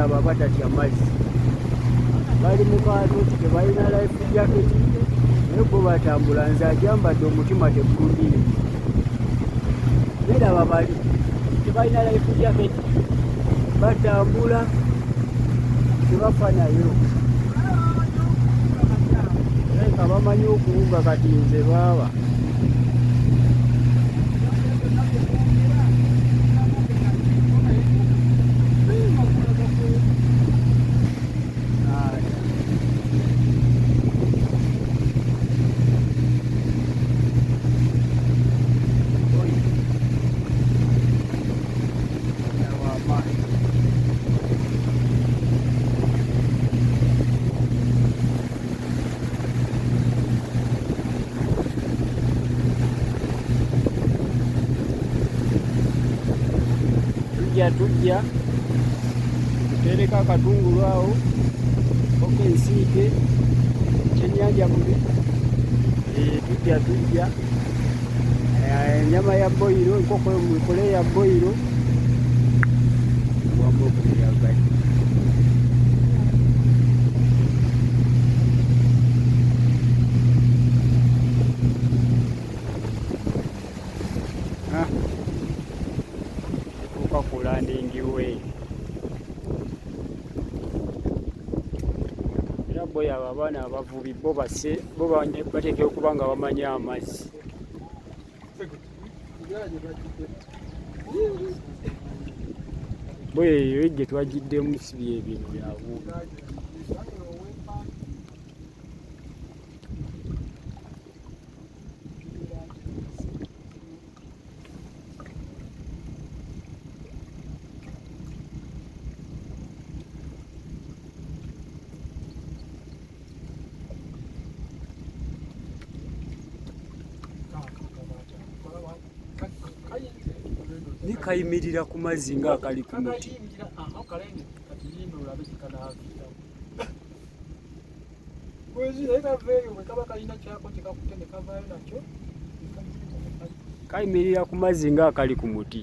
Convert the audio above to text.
mulaba batatya mazzi bali mu kaato tebalina life jacket naye bo batambula nze agyambadde omutima tegundire neraba bali tebalina life jacket batambula tebafa nayo leka bamanyi okuwuga kati nze baaba tujja tutereka akatungulu awo oka ensiike ekyenyanja mubi tujja enyama ya boyiro enkoko mukole ya boyiro wamba okuyagali kulanding way era boya abaana abavubi bo bateekera okuba nga bamanyi amazzi boya eyo gye twagiddemu sibi ebintu byabuubi nikayimirira ku mazzi ng'akali ku muti kayimirira ku mazzi ng'akali ku muti